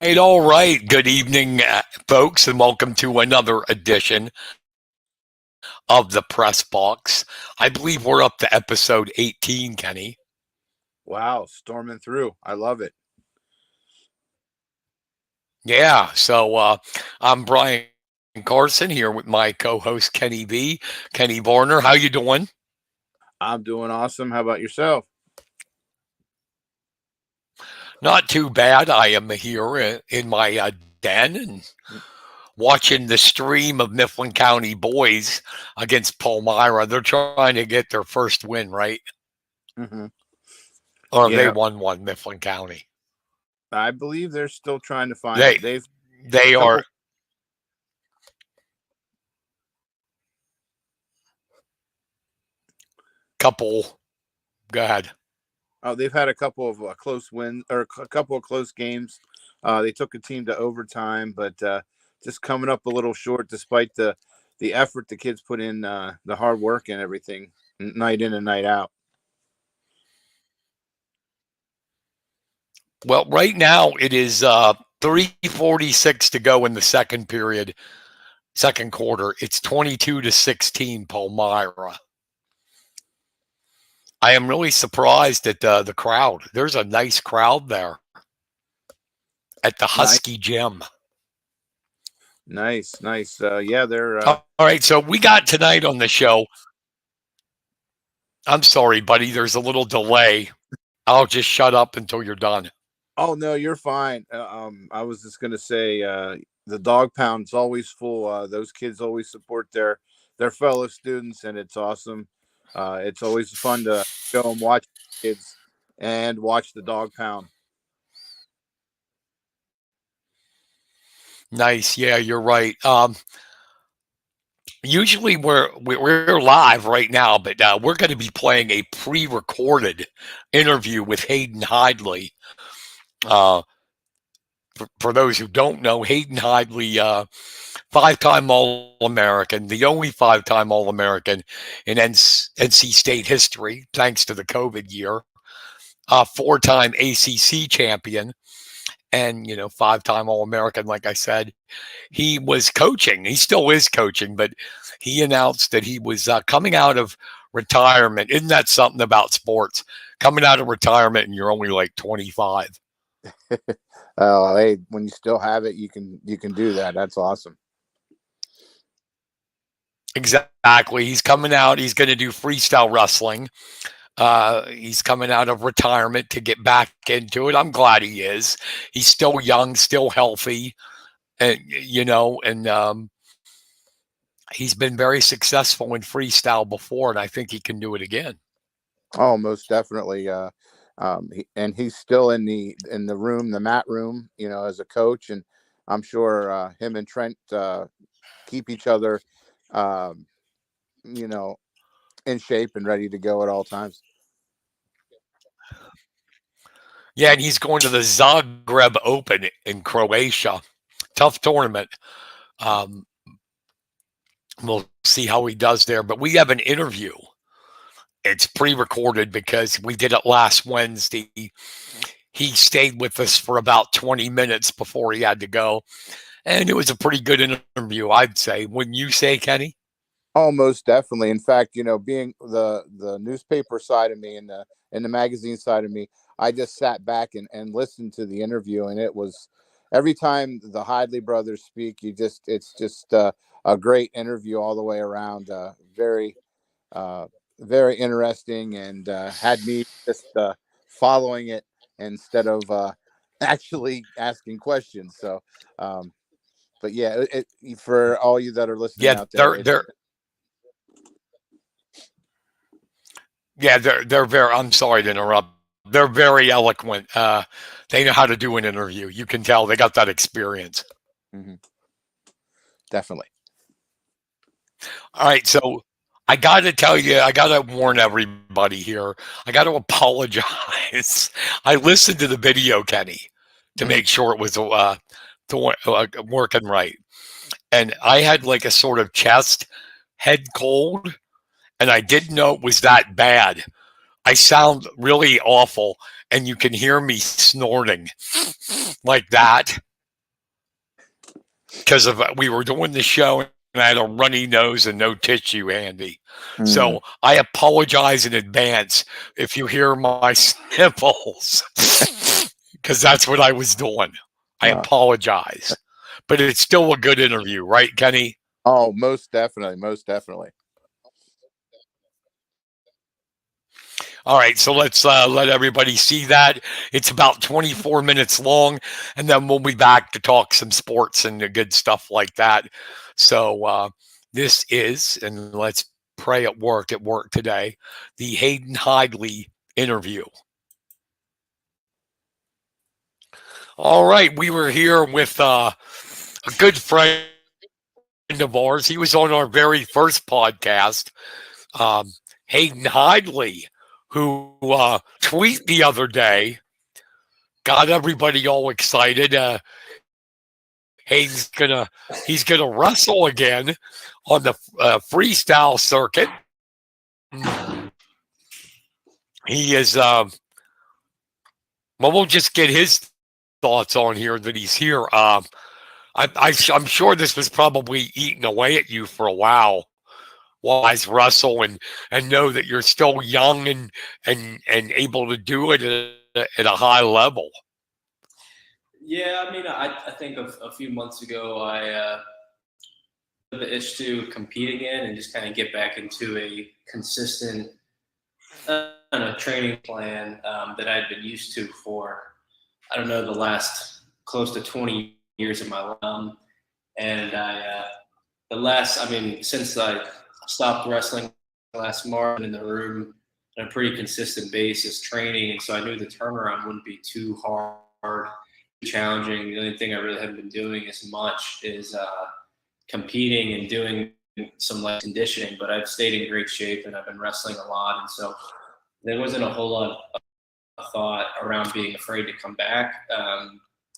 All right. Good evening, folks, and welcome to another edition of the Press Box. I believe we're up to episode 18, Kenny. Wow, storming through. I love it. Yeah. So I'm Brian Carson here with my co-host Kenny B. Kenny Varner. How you doing? I'm doing awesome. How about yourself? Not too bad. I am here in my den and watching the stream of Mifflin County boys against Palmyra. They're trying to get their first win, right? hmm Or they Yeah, won one, Mifflin County. I believe they're still trying to find They it. They've they couple. are couple. Go ahead. They've had a couple of close wins or a couple of close games. They took a team to overtime, but just coming up a little short, despite the effort the kids put in, the hard work and everything, night in and night out. Well, right now it is 3:46 to go in the second period, second quarter. It's 22-16 Palmyra. I am really surprised at the crowd. There's a nice crowd there at the Nice, Husky Gym. nice. Yeah, they're. All right, so we got tonight on the show. I'm sorry, buddy. There's a little delay. I'll just shut up until you're done. Oh no, you're fine. I was just gonna say the dog pound's always full. Those kids always support their fellow students, and it's awesome. It's always fun to go and watch kids and watch the dog pound. Nice. Yeah, you're right. Usually we're live right now, but we're going to be playing a pre-recorded interview with Hayden Hidlay. Uh, for those who don't know, Hayden Hidlay, five-time All-American, the only five-time All-American in NC State history, thanks to the COVID year. Four-time ACC champion, and five-time All-American. Like I said, he was coaching. He still is coaching, but he announced that he was coming out of retirement. Isn't that something about sports? Coming out of retirement and you're only like 25. Oh, hey, when you still have it, you can do that. That's awesome. Exactly. He's coming out. He's going to do freestyle wrestling. He's coming out of retirement to get back into it. I'm glad he is. He's still young, still healthy, and he's been very successful in freestyle before, and I think he can do it again. Oh, most definitely. And he's still in the room, the mat room, as a coach, and I'm sure him and Trent keep each other, um, you know, in shape and ready to go at all times. Yeah, and he's going to the Zagreb Open in Croatia. Tough tournament. Um, we'll see how he does there. But we have an interview. It's pre-recorded because we did it last Wednesday. He stayed with us for about 20 minutes before he had to go. And it was a pretty good interview, I'd say. Wouldn't you say, Kenny? Almost definitely. In fact, being the newspaper side of me and the magazine side of me, I just sat back and listened to the interview, and it was every time the Hidlay brothers speak, it's just a great interview all the way around. Very uh, very interesting, and had me just following it instead of actually asking questions. So, um, but yeah, for all you that are listening Yeah, out there, they're it's they're they're very. I'm sorry to interrupt. They're very eloquent. They know how to do an interview. You can tell they got that experience. mhm, definitely. All right, so I got to tell you, I got to warn everybody here. I got to apologize. I listened to the video, Kenny, to Mhm. make sure it was working right, and I had like a sort of chest head cold, and I didn't know it was that bad. I sound really awful, and you can hear me snorting like that. because of we were doing the show and I had a runny nose and no tissue handy. So I apologize in advance if you hear my sniffles, because that's what I was doing. I apologize, but it's still a good interview, right, Kenny? Oh, most definitely, most definitely. All right, so let's let everybody see that. It's about 24 minutes long, and then we'll be back to talk some sports and the good stuff like that. So this is, and let's pray at work today, the Hayden Hidlay interview. All right, we were here with a good friend of ours. He was on our very first podcast, Hayden Hidlay, who tweeted the other day, got everybody all excited. Hayden's he's gonna wrestle again on the freestyle circuit. He is. Well, we'll just get his thoughts on here that he's here. I'm sure this was probably eating away at you for a while I wrestle and know that you're still young and able to do it at a high level. Yeah, I mean, I think a few months ago, I the itch to compete again and just kind of get back into a consistent training plan that I'd been used to for, I don't know, the last close to 20 years of my life. And since I stopped wrestling last March in the room on a pretty consistent basis training, and so I knew the turnaround wouldn't be too hard, challenging. The only thing I really haven't been doing as much is competing and doing some light conditioning, but I've stayed in great shape and I've been wrestling a lot, and so there wasn't a whole lot of thought around being afraid to come back.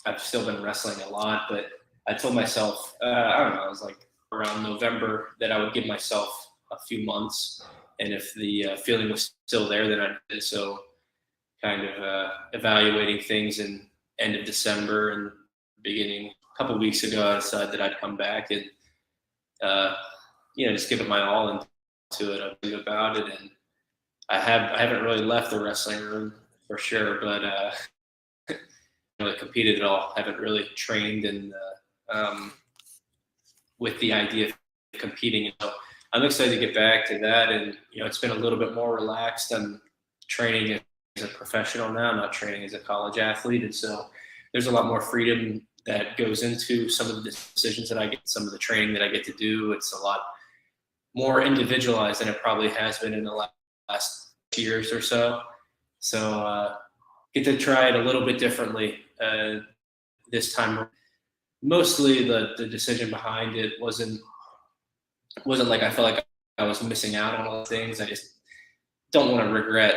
I've still been wrestling a lot, but I told myself, I don't know, it was like around November that I would give myself a few months, and if the feeling was still there, then I did. So kind of evaluating things in end of December and beginning a couple of weeks ago, I decided that I'd come back and just give it my all into it. I think about it, and I haven't really left the wrestling room for sure, but really competed at all. Haven't really trained and with the idea of competing. So I'm excited to get back to that, and it's been a little bit more relaxed. I'm training as a professional now, not training as a college athlete, and so there's a lot more freedom that goes into some of the decisions that I get, some of the training that I get to do. It's a lot more individualized than it probably has been in the last years or so. So get to try it a little bit differently this time. Mostly the decision behind it wasn't like I felt like I was missing out on all the things. I just don't want to regret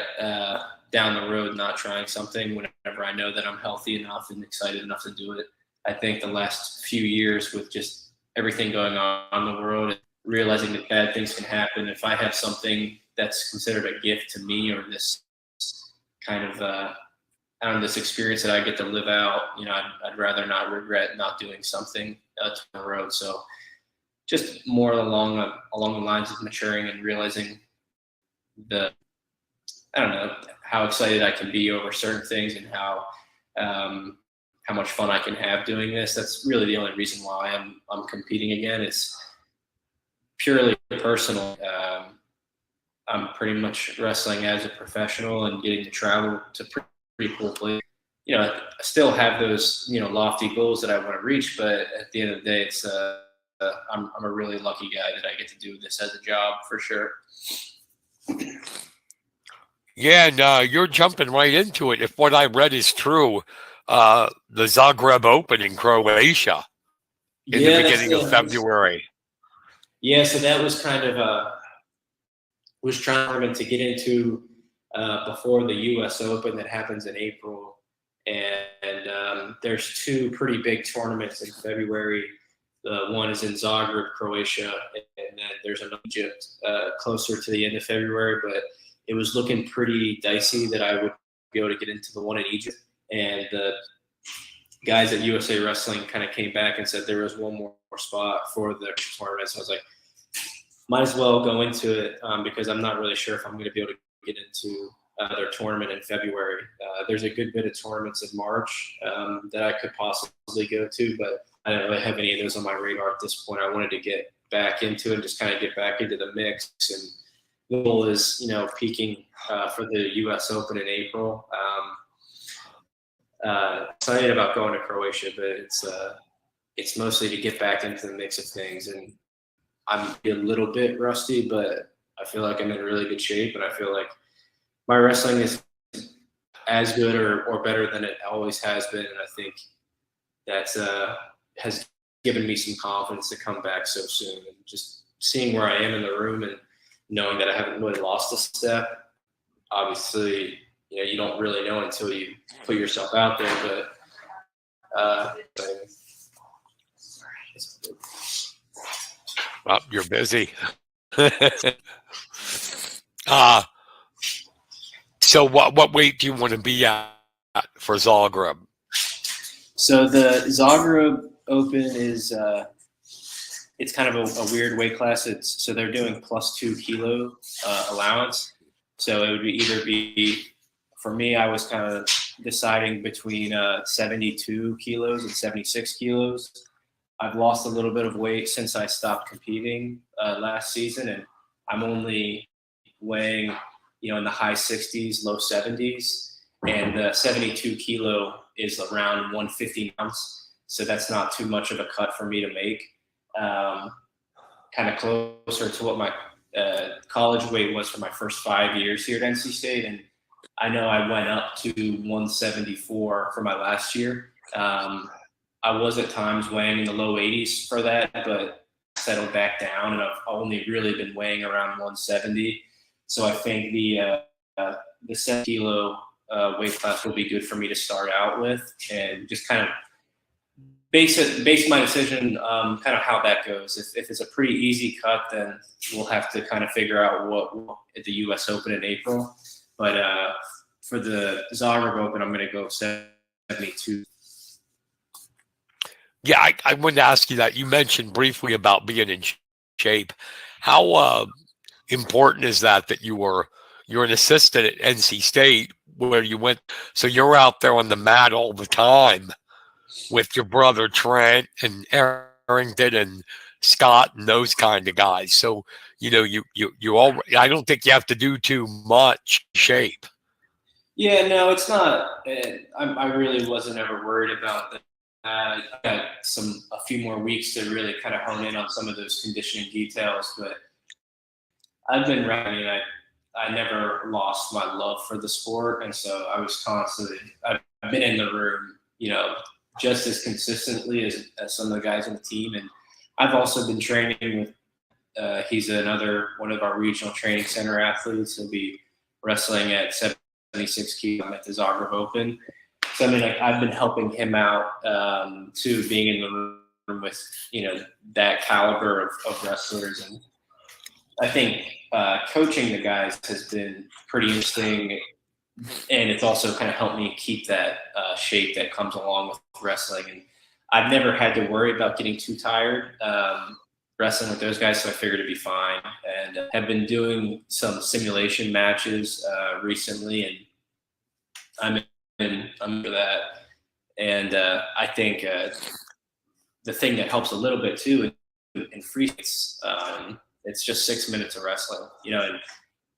down the road not trying something whenever I know that I'm healthy enough and excited enough to do it. I think the last few years with just everything going on in the world and realizing that bad things can happen, if I have something that's considered a gift to me, or this kind of this experience that I get to live out, I'd rather not regret not doing something down the road. So just more along the lines of maturing and realizing how excited I can be over certain things and how much fun I can have doing this. That's really the only reason why I'm competing again. It's purely personal. I'm pretty much wrestling as a professional and getting to travel to pretty cool places. I still have those lofty goals that I want to reach, but at the end of the day, it's I'm a really lucky guy that I get to do this as a job for sure. Yeah, and you're jumping right into it. If what I read is true, the Zagreb Open in Croatia in the beginning of February. Yeah, so that was kind of was trying to get into before the U.S. Open that happens in April, and there's two pretty big tournaments in February. The one is in Zagreb, Croatia, and then there's another in Egypt closer to the end of February, but it was looking pretty dicey that I would be able to get into the one in Egypt. And guys at USA Wrestling kind of came back and said there was one more spot for the tournament. So I was like, might as well go into it because I'm not really sure if I'm going to be able to get into their tournament in February. There's a good bit of tournaments in March that I could possibly go to, but I don't really have any of those on my radar at this point. I wanted to get back into it, just kind of get back into the mix. And the goal is, peaking for the U.S. Open in April. Excited about going to Croatia, but it's mostly to get back into the mix of things. And I'm a little bit rusty, but I feel like I'm in really good shape, and I feel like my wrestling is as good or better than it always has been. And I think that has given me some confidence to come back so soon. And just seeing where I am in the room and knowing that I haven't really lost a step. Obviously, you don't really know until you put yourself out there, but well, you're busy. So what weight do you want to be at for Zagreb? So the Zagreb Open is it's kind of a weird weight class. So they're doing +2 kilo allowance. So it would either be, for me, I was kind of deciding between 72 kilos and 76 kilos. I've lost a little bit of weight since I stopped competing last season, and I'm only weighing, in the high 60s, low 70s, and the 72 kilo is around 150 pounds. So that's not too much of a cut for me to make. Kind of closer to what my college weight was for my first 5 years here at NC State. And I know I went up to 174 for my last year. I was at times weighing in the low 80s for that, but settled back down, and I've only really been weighing around 170. So I think the 7 kilo weight class will be good for me to start out with, and just kind of base my decision kind of how that goes. If it's a pretty easy cut, then we'll have to kind of figure out what at the U.S. Open in April. But for the Zagreb Open, I'm going to go 72. Yeah, I wanted to ask you that. You mentioned briefly about being in shape. How important is that you're an assistant at NC State where you went, so you're out there on the mat all the time with your brother Trent and Arrington and Scott and those kind of guys. So you all. I don't think you have to do too much shape. Yeah, no, it's not. I really wasn't ever worried about that. I got a few more weeks to really kind of hone in on some of those conditioning details, but I've been running. I never lost my love for the sport, and so I was constantly. I've been in the room, just as consistently as some of the guys on the team, and I've also been training with. He's another one of our regional training center athletes. He'll be wrestling at 76 kilo at the Zagreb Open. So I mean, I've been helping him out too, being in the room with that caliber of wrestlers, and I think coaching the guys has been pretty interesting, and it's also kind of helped me keep that shape that comes along with wrestling. And I've never had to worry about getting too tired wrestling with those guys, so I figured it'd be fine. And have been doing some simulation matches recently, and I'm into that. And I think the thing that helps a little bit too in free it's just 6 minutes of wrestling. In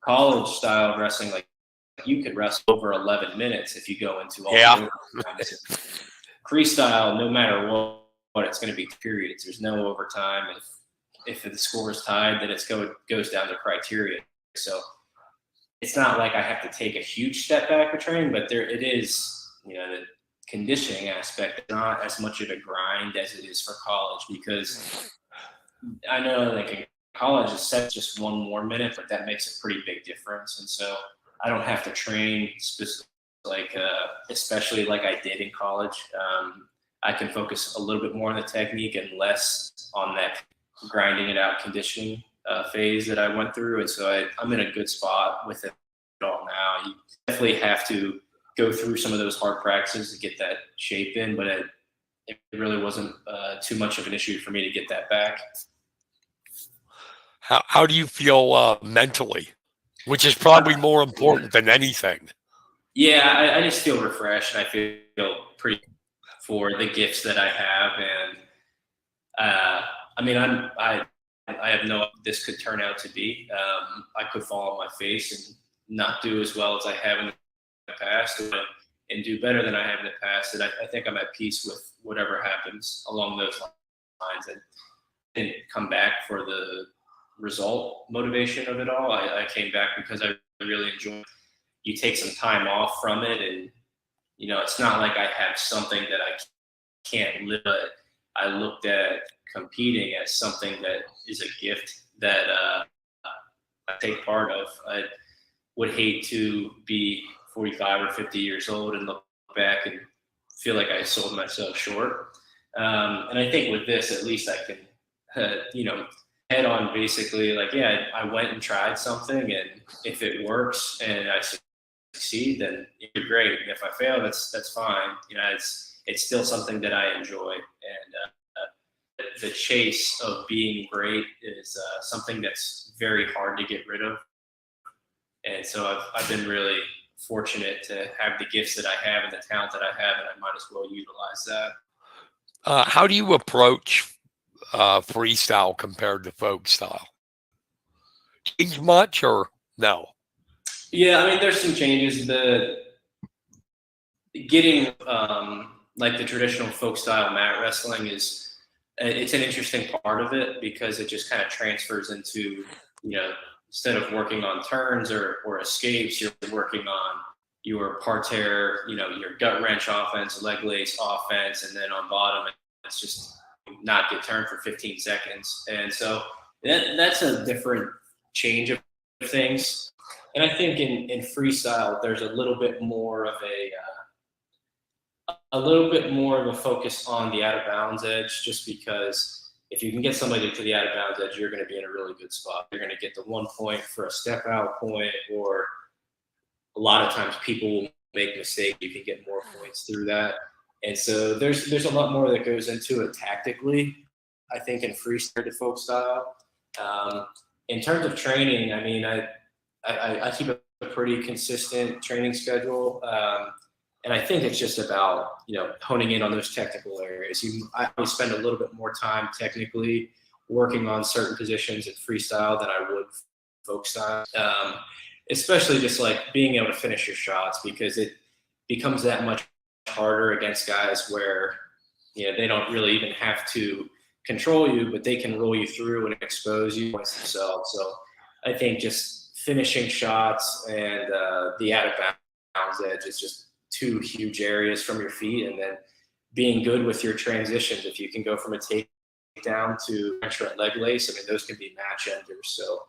college style wrestling, like you could wrestle over 11 minutes if you go into all the freestyle. No matter what, it's going to be periods. There's no overtime. If the score is tied, then it goes down to criteria. So it's not like I have to take a huge step back with training, but it is, the conditioning aspect, not as much of a grind as it is for college, because I know like in college it's set just 1 more minute, but that makes a pretty big difference. And so I don't have to train especially like I did in college. I can focus a little bit more on the technique and less on that grinding it out conditioning phase that I went through. And so I'm in a good spot with it all now. You definitely have to go through some of those hard practices to get that shape in, but it really wasn't too much of an issue for me to get that back. How do you feel mentally, which is probably more important than anything? Yeah, I just feel refreshed. I feel pretty for the gifts that I have, and I mean, I have no this could turn out to be. I could fall on my face and not do as well as I have in the past, and do better than I have in the past. And I think I'm at peace with whatever happens along those lines. And didn't come back for the result motivation of it all. I came back because I really enjoyed it. You take some time off from it, and you know, it's not like I have something that I can't live, but I looked at competing as something that is a gift that I take part of. I would hate to be 45 or 50 years old and look back and feel like I sold myself short. And I think with this, at least I can, you know, head on basically like, yeah, I went and tried something, and if it works and I succeed, then you're great. And if I fail, that's fine. You know, it's still something that I enjoy, and the chase of being great is something that's very hard to get rid of. And so I've been really fortunate to have the gifts that I have and the talent that I have, and I might as well utilize that. How do you approach freestyle compared to folk style? Change much or no? Yeah, I mean, there's some changes. The getting like the traditional folk style mat wrestling it's an interesting part of it, because it just kind of transfers into, you know, instead of working on turns or escapes, you're working on your parterre, you know, your gut wrench offense, leg lace offense, and then on bottom, it's just not get turned for 15 seconds. And so that's a different change of things. And I think in freestyle, there's a little bit more of a focus on the out of bounds edge, just because if you can get somebody to the out of bounds edge, you're going to be in a really good spot. You're going to get the 1 point for a step out point, or a lot of times people will make mistakes. You can get more points through that. And so there's a lot more that goes into it tactically, I think, in freestyle to folk style. In terms of training, I mean, I keep a pretty consistent training schedule. And I think it's just about, you know, honing in on those technical areas. I always spend a little bit more time technically working on certain positions in freestyle than I would folk style. Especially just like being able to finish your shots, because it becomes that much harder against guys where, you know, they don't really even have to control you, but they can roll you through and expose you themselves. So I think just finishing shots and the out of bounds edge is just two huge areas from your feet, and then being good with your transitions. If you can go from a takedown to a leg lace, I mean, those can be match enders. So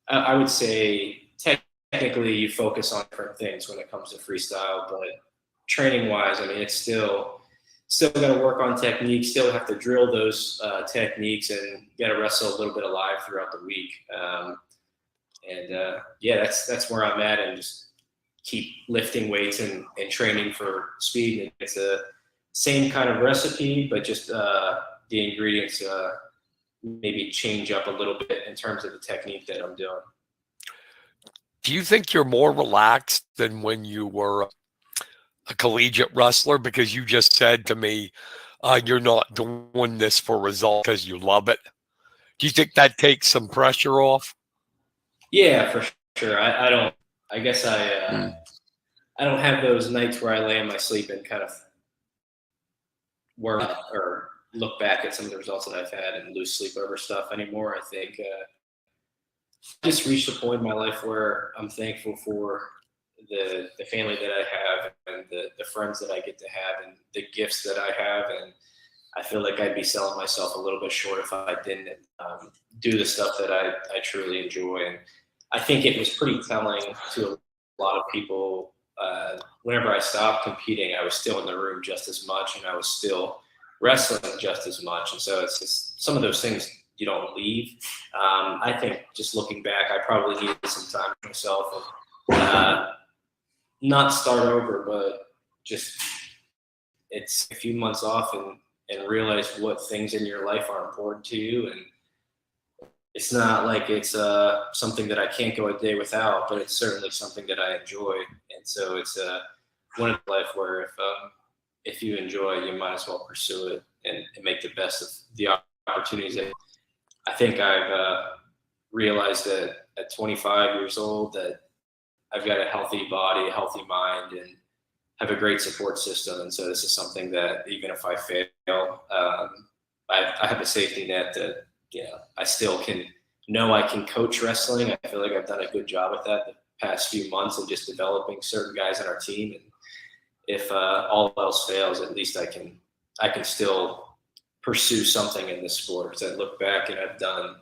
I would say technically you focus on different things when it comes to freestyle, but training wise, I mean, it's still got to work on technique, still have to drill those techniques, and got to wrestle a little bit alive throughout the week. Yeah, that's where I'm at, and just keep lifting weights and training for speed. And it's a same kind of recipe, but just the ingredients maybe change up a little bit in terms of the technique that I'm doing. Do you think you're more relaxed than when you were a collegiate wrestler? Because you just said to me, you're not doing this for results because you love it. Do you think that takes some pressure off? Yeah, for sure. I don't. I guess I don't have those nights where I lay in my sleep and kind of work or look back at some of the results that I've had and lose sleep over stuff anymore. I think I just reached a point in my life where I'm thankful for the family that I have, and the friends that I get to have, and the gifts that I have. And I feel like I'd be selling myself a little bit short if I didn't do the stuff that I truly enjoy. And I think it was pretty telling to a lot of people. Whenever I stopped competing, I was still in the room just as much, and I was still wrestling just as much. And so it's just some of those things you don't leave. I think just looking back, I probably needed some time for myself, and not start over, but just it's a few months off and realize what things in your life are important to you. And it's not like it's something that I can't go a day without, but it's certainly something that I enjoy. And so it's one of life where if you enjoy, you might as well pursue it and make the best of the opportunities. I think I've realized that at 25 years old that I've got a healthy body, a healthy mind, and have a great support system. And so this is something that even if I fail, I have a safety net that, I still I can coach wrestling. I feel like I've done a good job with that the past few months of just developing certain guys on our team. And if all else fails, at least I can still pursue something in this sport. Because I look back and I've done,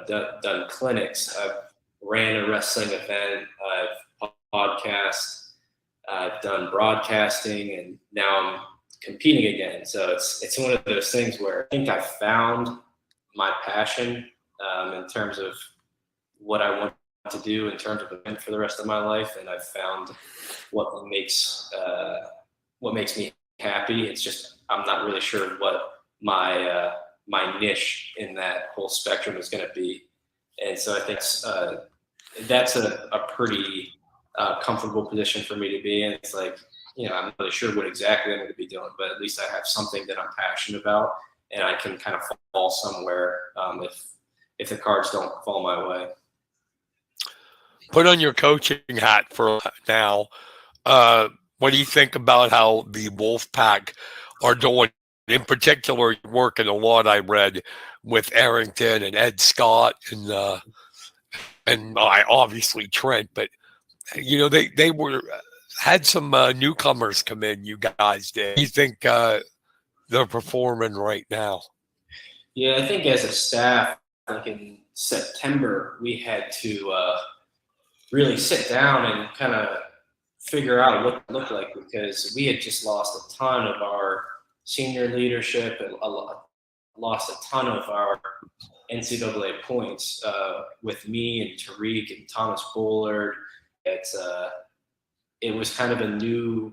done clinics. I've ran a wrestling event. I've podcast. I've done broadcasting, and now I'm competing again. So it's one of those things where I think I found my passion in terms of what I want to do in terms of event for the rest of my life, and I've found what makes me happy. It's just I'm not really sure what my niche in that whole spectrum is going to be, and so I think that's a pretty comfortable position for me to be in. It's like, I'm not really sure what exactly I'm going to be doing, but at least I have something that I'm passionate about, and I can kind of fall somewhere if the cards don't fall my way. Put on your coaching hat for now. What do you think about how the Wolfpack are doing? In particular, you're working a lot, I read, with Arrington and Ed Scott and obviously Trent, but they had some newcomers come in. You guys did. You think they're performing right now? Yeah, I think as a staff, like in September, we had to really sit down and kind of figure out what it looked like, because we had just lost a ton of our senior leadership and lost a ton of our NCAA points with me and Tariq and Thomas Bullard. It was kind of a new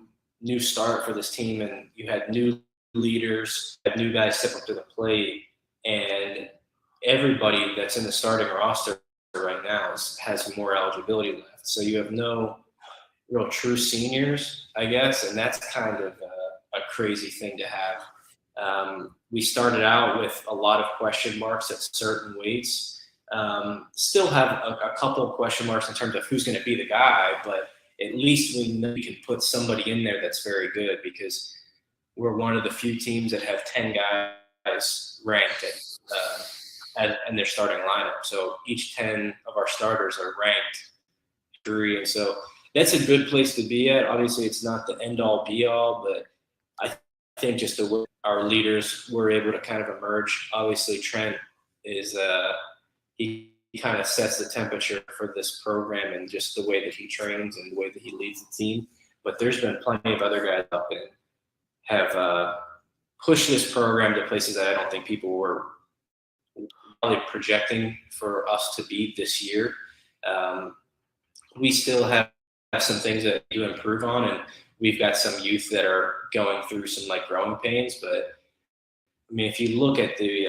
start for this team, and you had new leaders, had new guys step up to the plate, and everybody that's in the starting roster right now has more eligibility left. So you have no real true seniors, I guess, and that's kind of a crazy thing to have. We started out with a lot of question marks at certain weights. Still have a couple of question marks in terms of who's going to be the guy, but at least we know we can put somebody in there that's very good, because we're one of the few teams that have 10 guys ranked and their starting lineup. So each 10 of our starters are ranked 3, and so that's a good place to be at. Obviously, it's not the end-all, be-all, but I think just the way our leaders were able to kind of emerge. Obviously, Trent is he kind of sets the temperature for this program, and just the way that he trains and the way that he leads the team. But there's been plenty of other guys up and have pushed this program to places that I don't think people were probably projecting for us to be this year. We still have some things that you improve on, and we've got some youth that are going through some growing pains. But I mean, if you look at the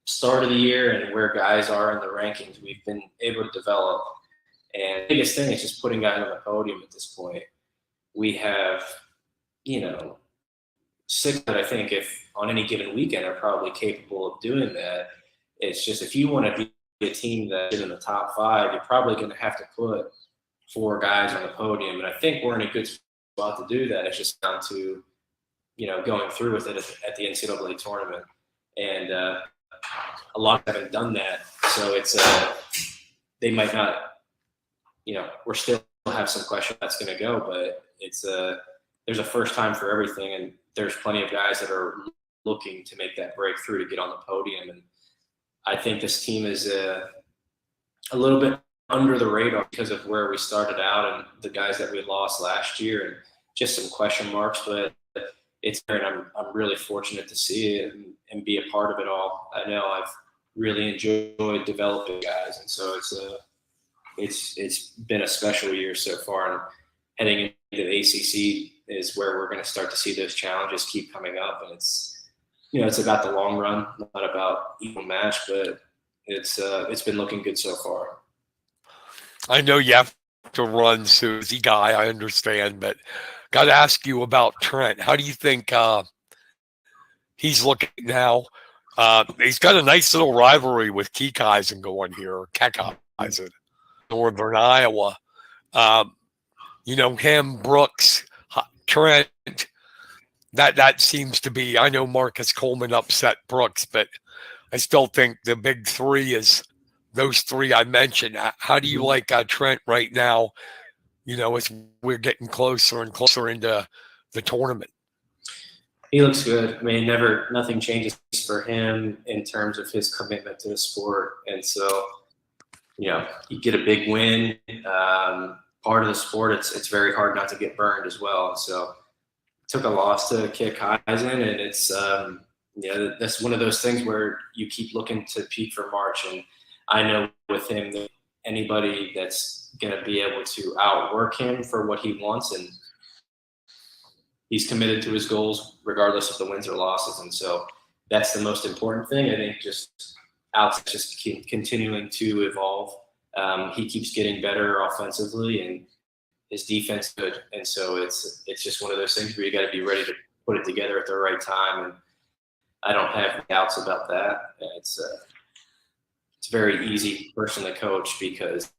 start of the year and where guys are in the rankings, we've been able to develop. And the biggest thing is just putting guys on the podium at this point. We have, 6 that I think, if on any given weekend, are probably capable of doing that. It's just, if you want to be a team that's in the top 5, you're probably going to have to put 4 guys on the podium. And I think we're in a good spot to do that. It's just down to, going through with it at the NCAA tournament. And a lot haven't done that. So it's, they might not, we're still have some question that's going to go, but it's there's a first time for everything. And there's plenty of guys that are looking to make that breakthrough to get on the podium. And I think this team is a little bit under the radar because of where we started out and the guys that we lost last year, and just some question marks, but it's there, and I'm really fortunate to see it and be a part of it all. I know I've really enjoyed developing guys, and so it's been a special year so far, and heading into the ACC is where we're going to start to see those challenges keep coming up, and it's about the long run, not about equal match, but it's been looking good so far. I know you have to run, Susie guy. I understand, but got to ask you about Trent. How do you think he's looking now? He's got a nice little rivalry with Kikeisen going here, Kikeisen, Northern Iowa. Him, Brooks, Trent. That seems to be. I know Marcus Coleman upset Brooks, but I still think the big three is those three I mentioned. How do you like Trent right now? As we're getting closer and closer into the tournament. He looks good. I mean, nothing changes for him in terms of his commitment to the sport. And so, you get a big win. Part of the sport, it's very hard not to get burned as well. And so, took a loss to Kikeisen, and it's that's one of those things where you keep looking to peak for March. And I know with him that anybody that's going to be able to outwork him for what he wants, and he's committed to his goals regardless of the wins or losses. And so that's the most important thing. I think Alex just continuing to evolve. He keeps getting better offensively, and his defense good. And so it's just one of those things where you got to be ready to put it together at the right time. And I don't have doubts about that. It's a very easy person to coach because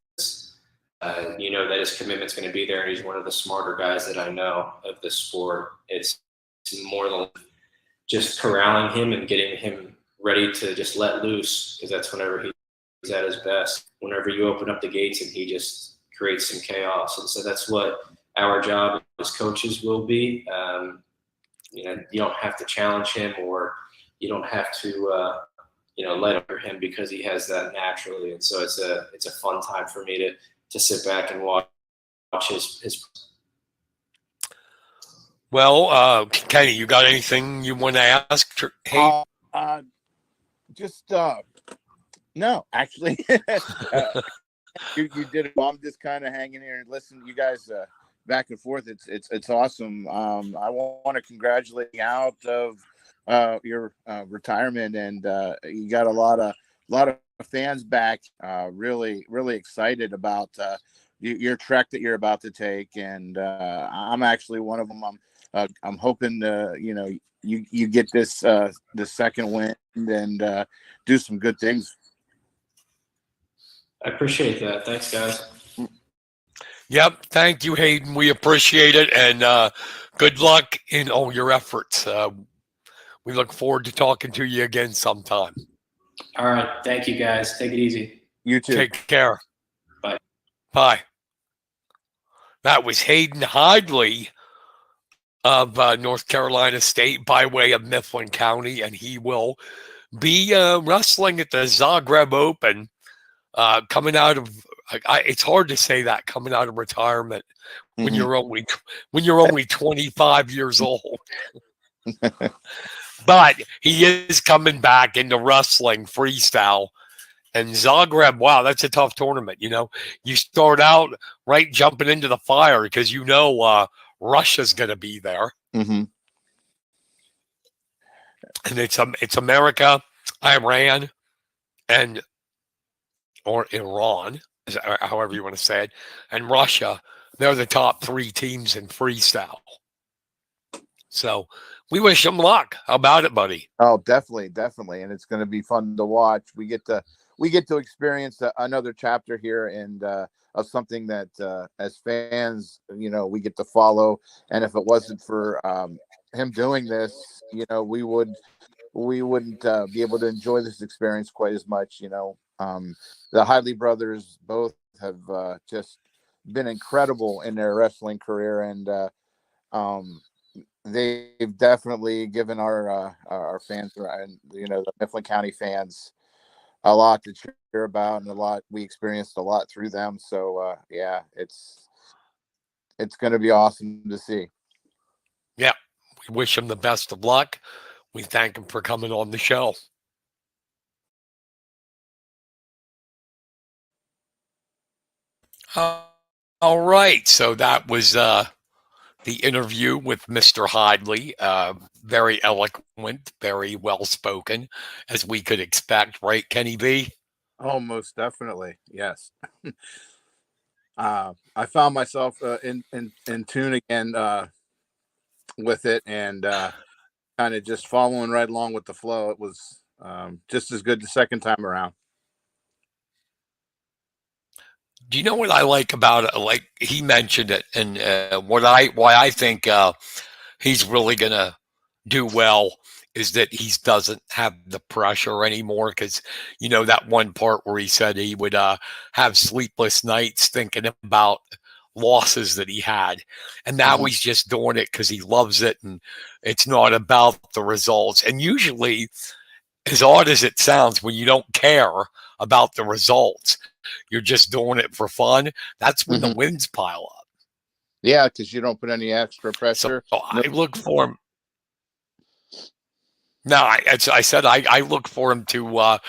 that his commitment's going to be there, and he's one of the smarter guys that I know of the sport. It's more than just corralling him and getting him ready to just let loose, because that's whenever he's at his best. Whenever you open up the gates and he just creates some chaos. And so that's what our job as coaches will be. You don't have to challenge him, or you don't have to let over him, because he has that naturally. And so it's a fun time for me to sit back and watch his. Well, Kenny, you got anything you want to ask? Hey, no, actually, you did it. I'm just kind of hanging here and listening. You guys back and forth. It's awesome. I want to congratulate you out of your retirement, and you got a lot of fans back. Really excited about your trek that you're about to take, and I'm actually one of them. I'm hoping you get this the second win and do some good things. I appreciate that. Thanks, guys. Yep. Thank you, Hayden. We appreciate it, and good luck in all your efforts. We look forward to talking to you again sometime. All right. Thank you, guys. Take it easy. You too. Take care. Bye. Bye. That was Hayden Hidlay of North Carolina State by way of Mifflin County, and he will be wrestling at the Zagreb Open. Coming out of, it's hard to say that, coming out of retirement when you're only 25 years old. But he is coming back into wrestling freestyle. And Zagreb, wow, that's a tough tournament. You start out right jumping into the fire because Russia's going to be there. Mm-hmm. And it's America, Iran, or Iran, however you want to say it, and Russia. They're the top three teams in freestyle. So we wish them luck. How about it, buddy? Oh, definitely. And it's going to be fun to watch. We get to experience another chapter here, and of something that as fans, we get to follow. And if it wasn't for him doing this, we wouldn't be able to enjoy this experience quite as much. The Hidlay brothers both have just been incredible in their wrestling career, and they've definitely given our fans and the Mifflin County fans a lot to cheer about, and we experienced a lot through them. So yeah, it's going to be awesome to see. Yeah, we wish him the best of luck. We thank him for coming on the show. Uh, all right. So that was the interview with Mr. Hidlay. Very eloquent, very well spoken, as we could expect, right, Kenny B? Oh, most definitely, yes. I found myself in tune again with it, and kind of just following right along with the flow. It was just as good the second time around. Do you know what I like about it? Like he mentioned it, and why I think he's really gonna do well is that he doesn't have the pressure anymore. Because that one part where he said he would have sleepless nights thinking about losses that he had, and now Mhm. he's just doing it because he loves it, and it's not about the results. And usually, as odd as it sounds, when you don't care about the results, you're just doing it for fun. That's when the Mhm. wins pile up. Yeah, because you don't put any extra So pressure. No. I look for him. No, I said I look for him to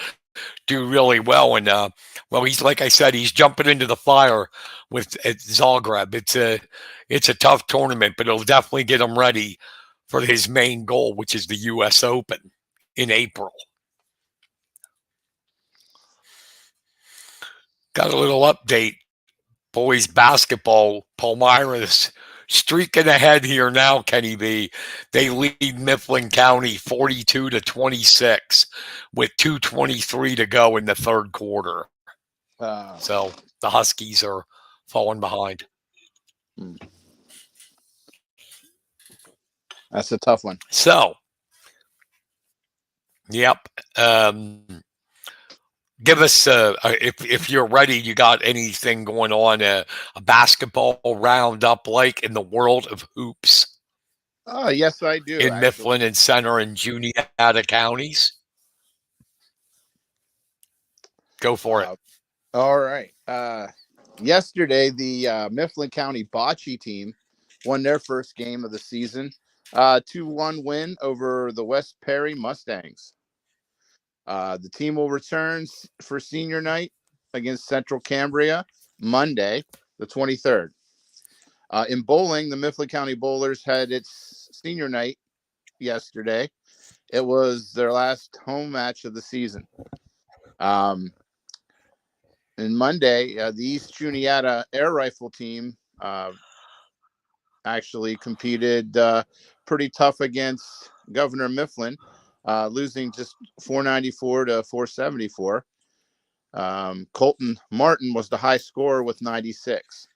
do really well, and well, he's like I said, he's jumping into the fire with at Zagreb. It's a tough tournament, but it'll definitely get him ready for his main goal, which is the U.S. Open in April. Got a little update. Boys basketball, Palmyra's streaking ahead here now, Kenny B. They lead Mifflin County 42-26 with 2:23 to go in the third quarter. Uh, So the Huskies are falling behind. hmm, that's a tough one. So, yep. Give us if you're ready. You got anything going on a basketball roundup like in the world of hoops Oh, yes, I do in actually. Mifflin and Center and Juniata counties? Go for it. Uh, all right. Yesterday, the Mifflin County Bocce team won their first game of the season, 2-1 win over the West Perry Mustangs. The team will return for senior night against Central Cambria Monday, the 23rd. In bowling, the Mifflin County Bowlers had its senior night yesterday. It was their last home match of the season. Um, and Monday, the East Juniata Air Rifle team actually competed pretty tough against Governor Mifflin, losing just 494 to 474. Colton Martin was the high scorer with 96.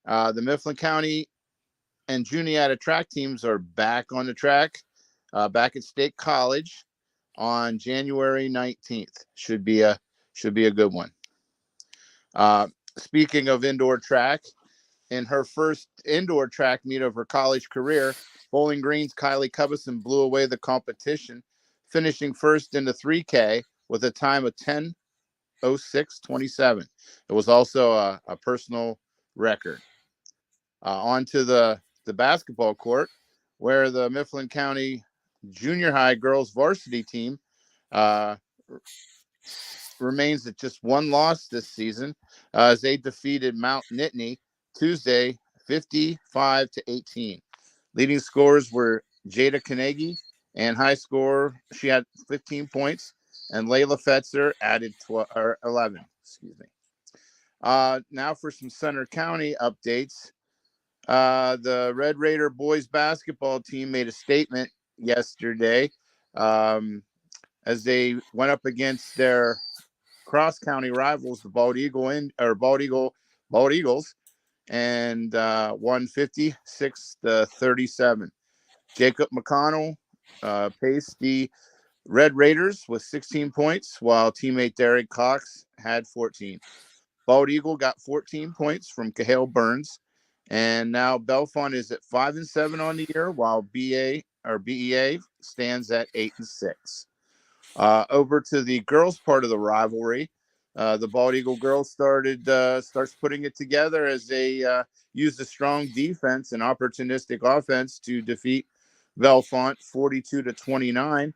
The Mifflin County and Juniata track teams are back on the track, back at State College on January 19th. Should be a good one. Uh, Speaking of indoor track, in her first indoor track meet of her college career, Bowling Green's Kylie Cubison blew away the competition, finishing first in the 3K with a time of 10:06:27. It was also a personal record. On to the basketball court, where the Mifflin County Junior High girls varsity team uh, remains at just one loss this season, as they defeated Mount Nittany Tuesday 55-18. Leading scorers were Jada Kanegi, and high scorer, she had 15 points, and Layla Fetzer added 11. Excuse me. Now for some Center County updates. The Red Raider boys basketball team made a statement yesterday, as they went up against their cross county rivals, the Bald Eagles, and won 56-37. Jacob McConnell paced the Red Raiders with 16 points, while teammate Derek Cox had 14. Bald Eagle got 14 points from Cahale Burns, and now Belfont is at 5-7 on the year, while BEA stands at 8-6. Over to the girls' part of the rivalry, the Bald Eagle girls starts putting it together as they used a strong defense and opportunistic offense to defeat Belfont 42-29.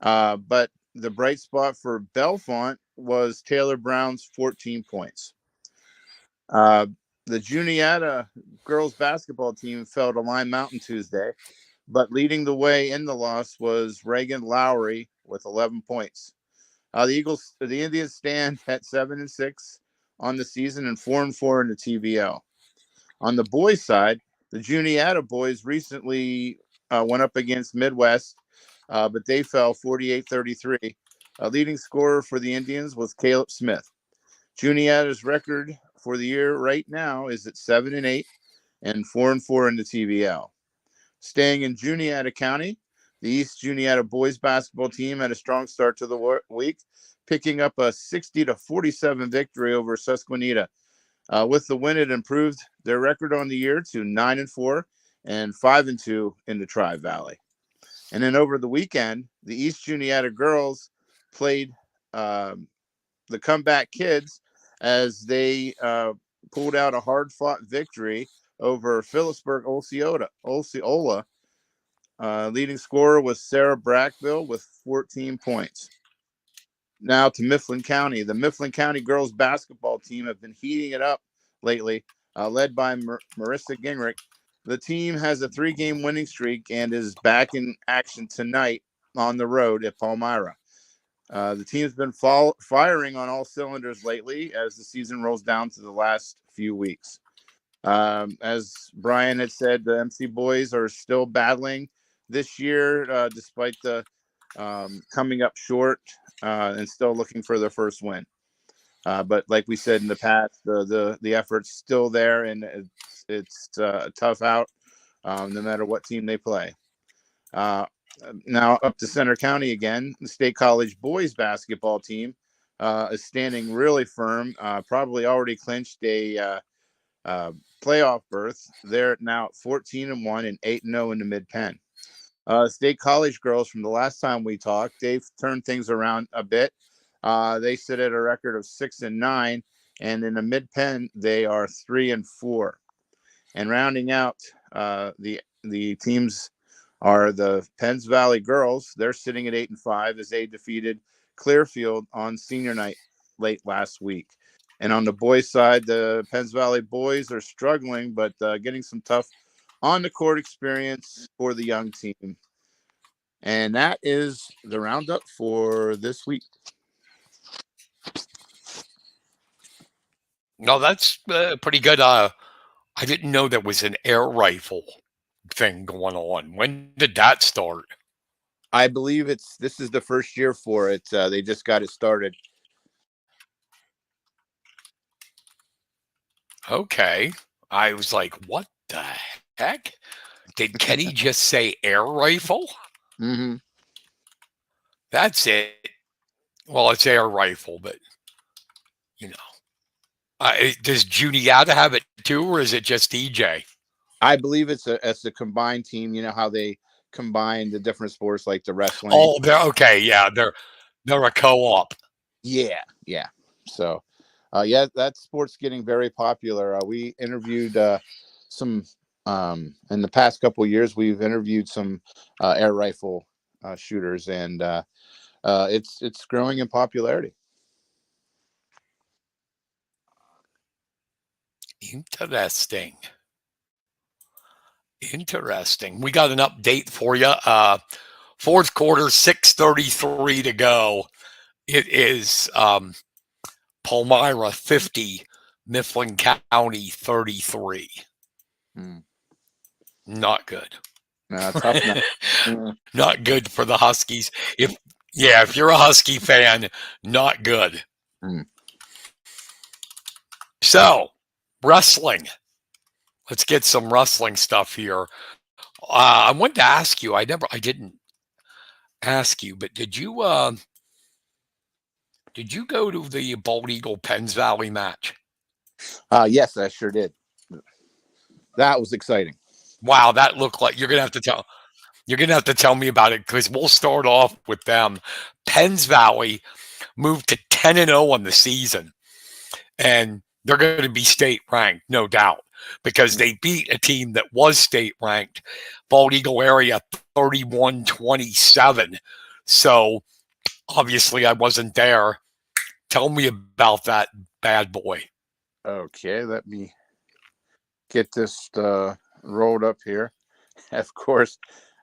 But the bright spot for Belfont was Taylor Brown's 14 points. Uh, the Juniata girls basketball team fell to Lime Mountain Tuesday, but leading the way in the loss was Reagan Lowry with 11 points. The Indians stand at 7-6 on the season and 4-4 in the TVL. On the boys' side, the Juniata boys recently went up against Midwest, but they fell 48-33. Leading scorer for the Indians was Caleb Smith. Juniata's record for the year right now is at 7-8 and 4-4 in the TVL. Staying in Juniata County, the East Juniata boys basketball team had a strong start to the week, picking up a 60-47 victory over Susquehanna. With the win, it improved their record on the year to 9-4 and 5-2 in the Tri-Valley. And then over the weekend, the East Juniata girls played the Comeback Kids as they pulled out a hard-fought victory over Phillipsburg Osceola. Leading scorer was Sarah Brackville with 14 points. Now to Mifflin County. The Mifflin County girls basketball team have been heating it up lately, led by Marissa Gingrich. The team has a 3-game winning streak and is back in action tonight on the road at Palmyra. The team's been firing on all cylinders lately as the season rolls down to the last few weeks. As Brian had said, the MC boys are still battling this year, despite the coming up short and still looking for their first win. But like we said in the past, the effort's still there, and it's tough out no matter what team they play. Now up to Center County again. The State College boys basketball team is standing really firm. Probably already clinched a playoff berth. They're now at 14-1 and 8-0 in the Mid-Penn. State College girls, from the last time we talked, they've turned things around a bit. They sit at a record of 6-9, and in the Mid-Penn they are 3-4. And rounding out the teams are the Penns Valley girls. They're sitting at 8-5 as they defeated Clearfield on senior night late last week. And on the boys' side, the Penns Valley boys are struggling, but getting some tough on-the-court experience for the young team. And that is the roundup for this week. No, that's pretty good. I didn't know there was an air rifle thing going on. When did that start? I believe this is the first year for it. They just got it started. Okay. I was like, what the heck? Did Kenny just say air rifle? Mm-hmm. That's it. Well, it's air rifle, but, you know. Does Juniata have it too, or is it just EJ? I believe it's a combined team. You know how they combine the different sports like the wrestling. Oh, they're okay. Yeah, they're a co-op. Yeah. So, that sport's getting very popular. We interviewed some in the past couple of years. We've interviewed some air rifle shooters, and it's growing in popularity. Interesting. We got an update for you. Fourth quarter, 6:33 to go. It is Palmyra 50, Mifflin County 33. Not good. Tough Not good for the Huskies. If you're a Husky fan, not good. So, wrestling. Let's get some wrestling stuff here. I wanted to ask you. I didn't ask you, but did you go to the Bald Eagle Penns Valley match? Yes, I sure did. That was exciting. Wow, that looked like you're gonna have to tell me about it, because we'll start off with them. Penns Valley moved to 10-0 on the season, and they're going to be state ranked, no doubt, because they beat a team that was state ranked, Bald Eagle area, 31-27. So obviously I wasn't there. Tell me about that bad boy. Okay, let me get this rolled up here. Of course.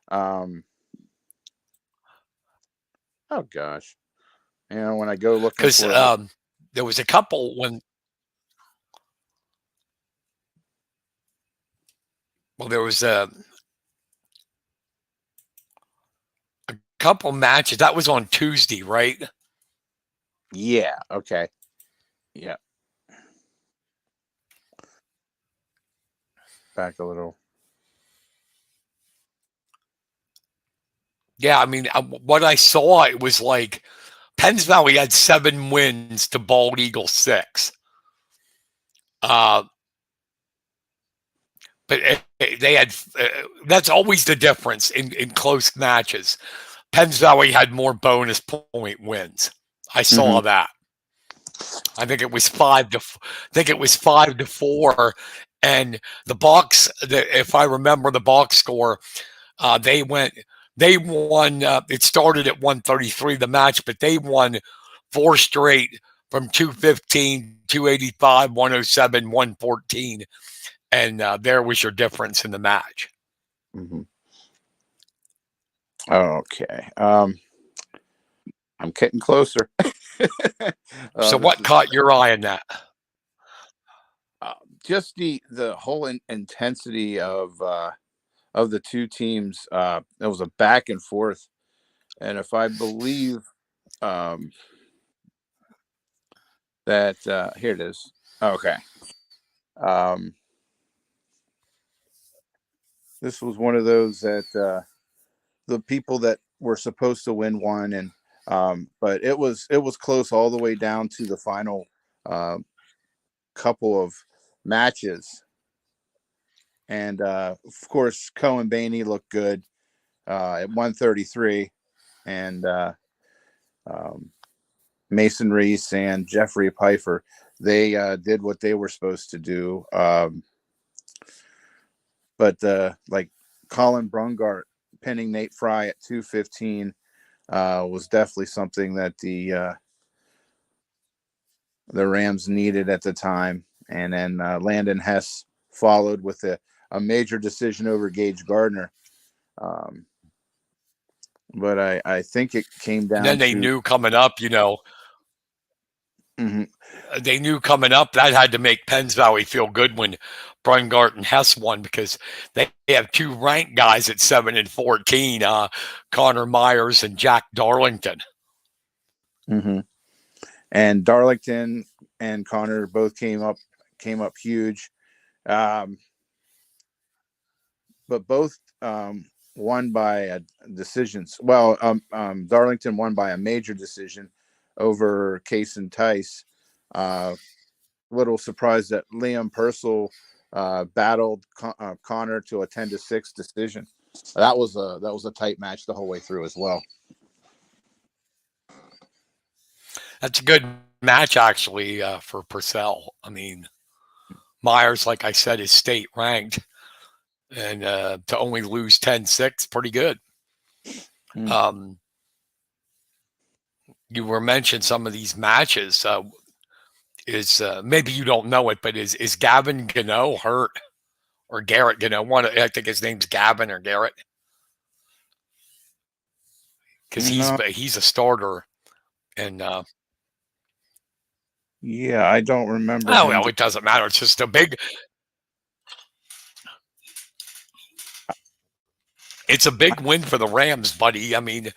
Oh gosh. When I go looking Because for it. there was a couple when. Well, there was a couple matches. That was on Tuesday, right? Yeah. Okay. Yeah. Back a little. Yeah, I mean, what I saw, it was like Penns Valley had 7 wins to Bald Eagle 6. But they had that's always the difference in close matches. Penns Valley had more bonus point wins. I saw that. I think it was 5-4, and the Bucks. If I remember the box score, they won. It started at 133 the match, but they won 4 straight from 215, 285, 107, 114, and there was your difference in the match. Okay. I'm getting closer. So what caught your eye in that? Just the whole intensity of the two teams. It was a back and forth, and if I believe that here it is. Okay. This was one of those that the people that were supposed to win won, and but it was close all the way down to the final couple of matches. And of course, Cohen Bainey looked good at 133, and Mason Reese and Jeffrey Pfeiffer, they did what they were supposed to do. But like Colin Brungart pinning Nate Fry at 215 was definitely something that the Rams needed at the time. And then Landon Hess followed with a major decision over Gage Gardner. But I think it came down. And then they knew coming up, they knew coming up that had to make Penns Valley feel good when Brungart and Hess won, because they have 2 ranked guys at 7 and 14, Connor Myers and Jack Darlington. And Darlington and Connor both came up huge, but both won by decisions. Well, Darlington won by a major decision over Case and Tice. Little surprised that Liam Purcell battled Connor to a 10-6 decision. That was a tight match the whole way through as well. That's a good match, actually, for Purcell. I mean, Myers, like I said, is state ranked, and to only lose 10-6, pretty good. You were mentioning some of these matches. Is maybe you don't know it, but is Gavin Gano hurt, or Garrett Gano? I think his name's Gavin or Garrett, because he's a starter, and yeah, I don't remember. Oh well, it doesn't matter. It's just a big. It's a big win for the Rams, buddy. I mean,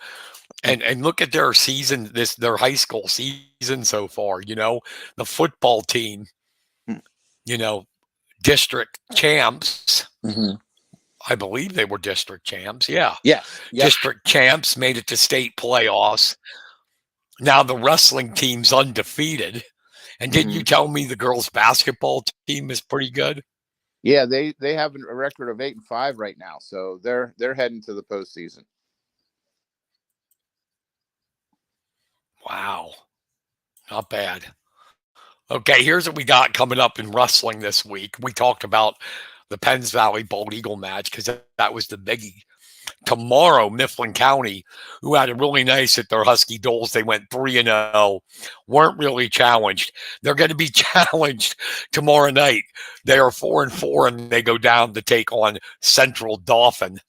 and look at their season, their high school season so far. The football team, district champs. I believe they were district champs. Yeah. Yes. District champs, made it to state playoffs. Now the wrestling team's undefeated. And didn't you tell me the girls' basketball team is pretty good? Yeah, they have a record of 8-5 right now, so they're heading to the postseason. Wow, not bad. Okay, here's what we got coming up in wrestling this week. We talked about the Penns Valley Bald Eagle match because that was the biggie. tomorrow, Mifflin County, who had a really nice at their Husky Doles. They went 3-0, weren't really challenged. They're going to be challenged tomorrow night. They are 4-4, and they go down to take on Central Dauphin.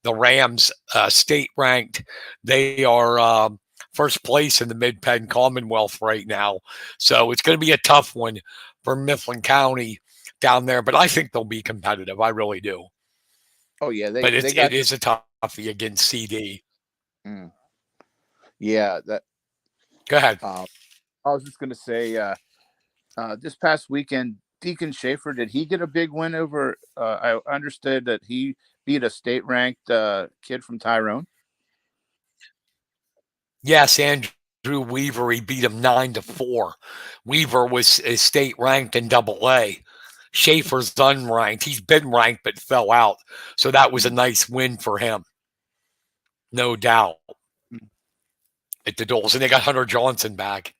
The Rams, state ranked, they are first place in the Mid-Penn Commonwealth right now. So it's going to be a tough one for Mifflin County down there, but I think they'll be competitive. I really do. Oh yeah, But it is a toughie against CD. Yeah, that. Go ahead. I was just going to say, this past weekend, Deacon Schaefer, did he get a big win over? I understood that he beat a state-ranked kid from Tyrone. Yes, Andrew Weaver. He beat him 9-4. Weaver was state-ranked in AA. Schaefer's unranked. He's been ranked but fell out. So that was a nice win for him. No doubt. At the Doles. And they got Hunter Johnson back.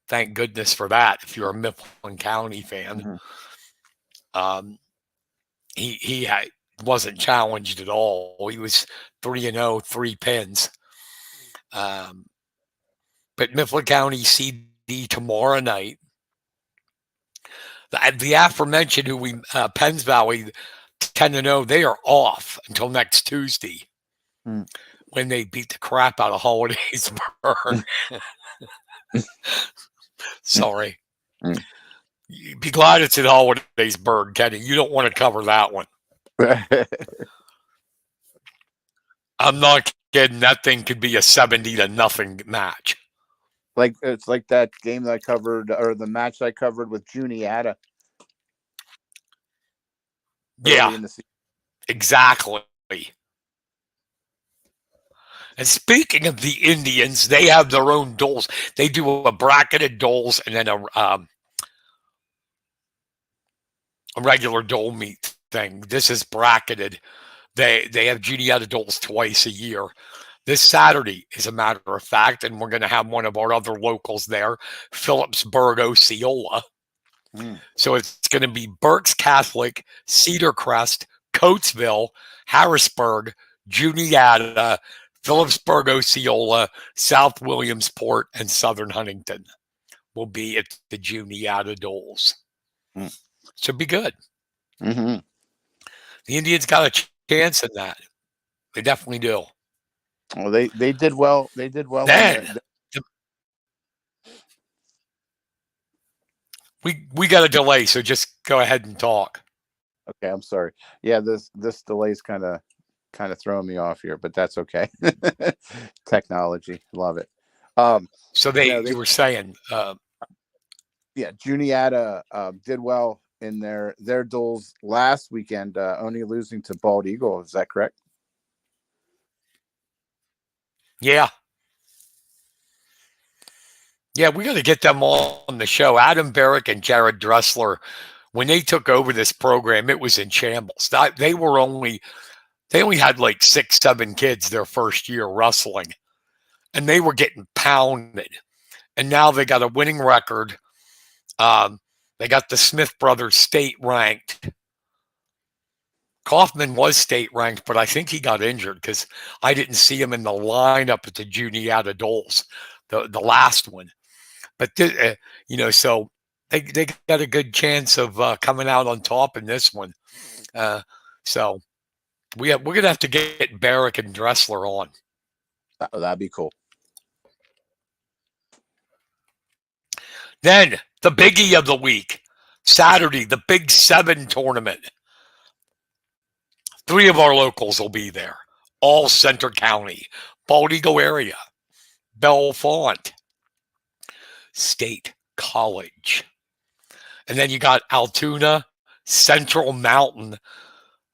Thank goodness for that, if you're a Mifflin County fan. He wasn't challenged at all. He was 3-0, 3 pins. But Mifflin County CD tomorrow night. The aforementioned Penns Valley 10-0, they are off until next Tuesday when they beat the crap out of Hollidaysburg. Sorry. Be glad it's at Hollidaysburg, Kenny. You don't want to cover that one. I'm not kidding. That thing could be a 70-0 match. It's like that game that I covered, or the match I covered with Juniata. Yeah, exactly. And speaking of the Indians, they have their own Doles. They do a bracketed Doles and then a regular Dole meet thing. This is bracketed. They have Juniata Doles twice a year. This Saturday, as a matter of fact, and we're going to have one of our other locals there, Phillipsburg, Osceola. So it's going to be Berks Catholic, Cedar Crest, Coatesville, Harrisburg, Juniata, Phillipsburg, Osceola, South Williamsport, and Southern Huntington will be at the Juniata Doles. Should be good. The Indians got a chance in that. They definitely do. Well, they did well. They did well. Then, we got a delay, so just go ahead and talk. Okay, I'm sorry. Yeah, this delay is kind of throwing me off here, but that's okay. Technology, love it. So you were saying, yeah, Juniata did well in their Doles last weekend, only losing to Bald Eagle. Is that correct? Yeah. Yeah, we got to get them all on the show. Adam Barrick and Jared Dressler, when they took over this program, it was in shambles. They only had like 6, 7 kids their first year wrestling, and they were getting pounded. And now they got a winning record. They got the Smith brothers state ranked. Kaufman was state ranked, but I think he got injured because I didn't see him in the lineup at the Juniata Doles, the last one. But so they got a good chance of coming out on top in this one. So we're gonna have to get Barrick and Dressler on. That'd be cool. Then the biggie of the week, Saturday, the Big 7 tournament. 3 of our locals will be there. All Center County, Bald Eagle area, Bellefonte, State College. And then you got Altoona, Central Mountain,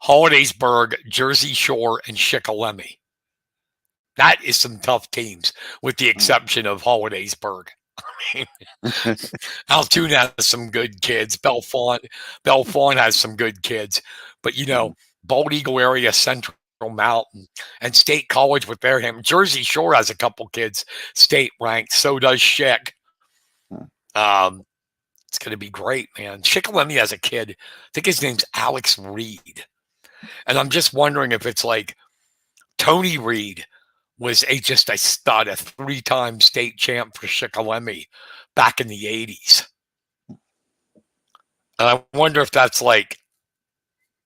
Hollidaysburg, Jersey Shore, and Shikellamy. That is some tough teams, with the exception of Hollidaysburg. I mean, Altoona has some good kids. Bellefonte has some good kids. But, Bald Eagle area, Central Mountain, and State College with Wareham. Jersey Shore has a couple kids state ranked. So does Schick. It's going to be great, man. Shikellamy has a kid. I think his name's Alex Reed. And I'm just wondering if it's like Tony Reed was just a stud, a 3-time state champ for Shikellamy back in the 80s. And I wonder if that's like,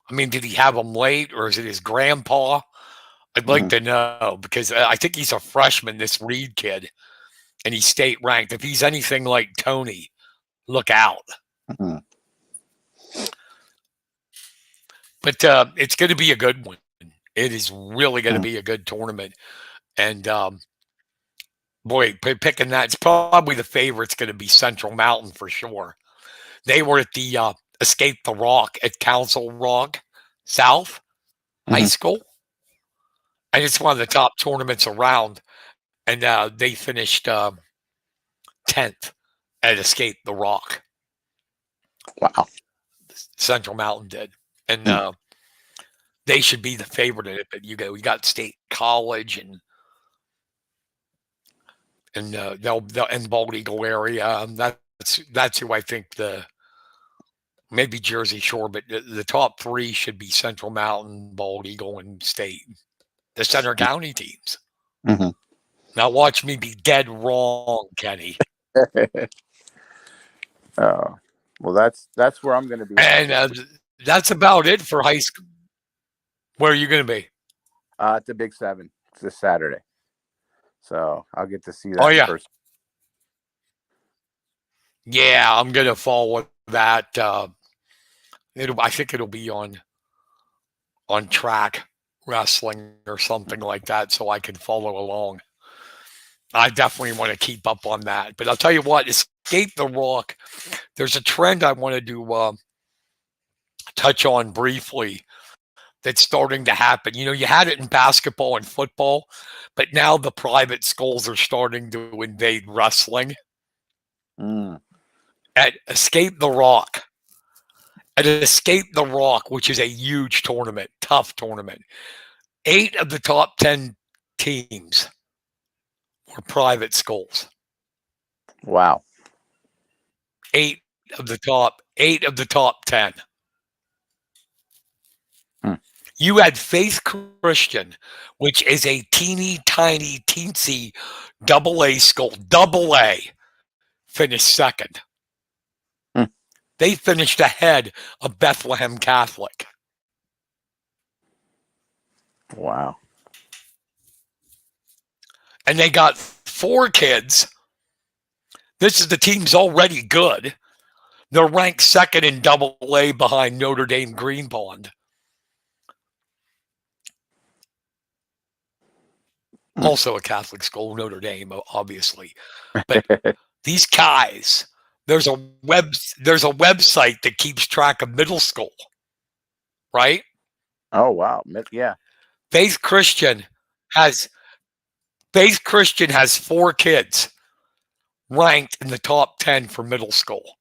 I mean, did he have him late or is it his grandpa? I'd like to know, because I think he's a freshman, this Reed kid, and he's state ranked. If he's anything like Tony, look out. But it's going to be a good one. It is really going to be a good tournament. And boy, picking that, it's probably the favorite's going to be Central Mountain for sure. They were at the Escape the Rock at Council Rock South High School. And it's one of the top tournaments around. And they finished 10th at Escape the Rock. Wow. Central Mountain did. And they should be the favorite in it. But you got State College and they'll in Bald Eagle area. That's who I think maybe Jersey Shore, but the top 3 should be Central Mountain, Bald Eagle, and State. The Center County teams. Now watch me be dead wrong, Kenny. Oh, well, that's where I'm going to be. And that's about it for high school. Where are you going to be? At the Big 7 this Saturday. So I'll get to see that. Oh, yeah. First. Yeah, I'm going to follow that. I think it'll be on track wrestling or something like that, so I can follow along. I definitely want to keep up on that. But I'll tell you what, Escape the Rock, there's a trend I wanted to touch on briefly that's starting to happen. You had it in basketball and football, but now the private schools are starting to invade wrestling. At Escape the Rock, which is a huge tournament, tough tournament, 8 of the top 10 teams were private schools. Wow. 8 of the top 10. You had Faith Christian, which is a teeny tiny teensy AA school. AA finished second. They finished ahead of Bethlehem Catholic. Wow. And they got 4 kids. This is the team's already good. They're ranked second in AA behind Notre Dame Green Pond. Also a Catholic school, Notre Dame, obviously. But these guys, there's a website that keeps track of middle school, right? Oh, wow. Yeah. Faith Christian has 4 kids ranked in the top 10 for middle school.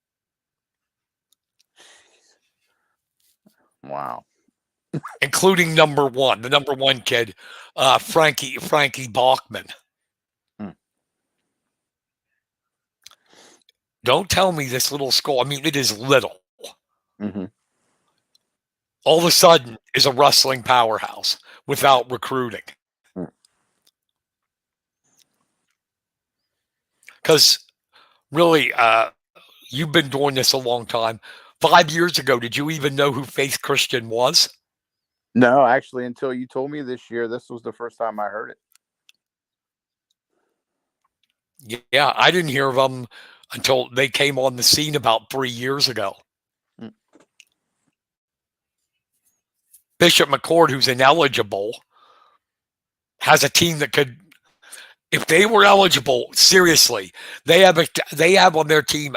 Wow. Including the number 1 kid, Frankie Bachman. Don't tell me this little school, I mean, it is little. All of a sudden is a wrestling powerhouse without recruiting. Because really, you've been doing this a long time. 5 years ago, did you even know who Faith Christian was? No, actually, until you told me this year, this was the first time I heard it. Yeah, I didn't hear of them until they came on the scene about 3 years ago. Bishop McCord, who's ineligible, has a team that could, if they were eligible, seriously, they have on their team,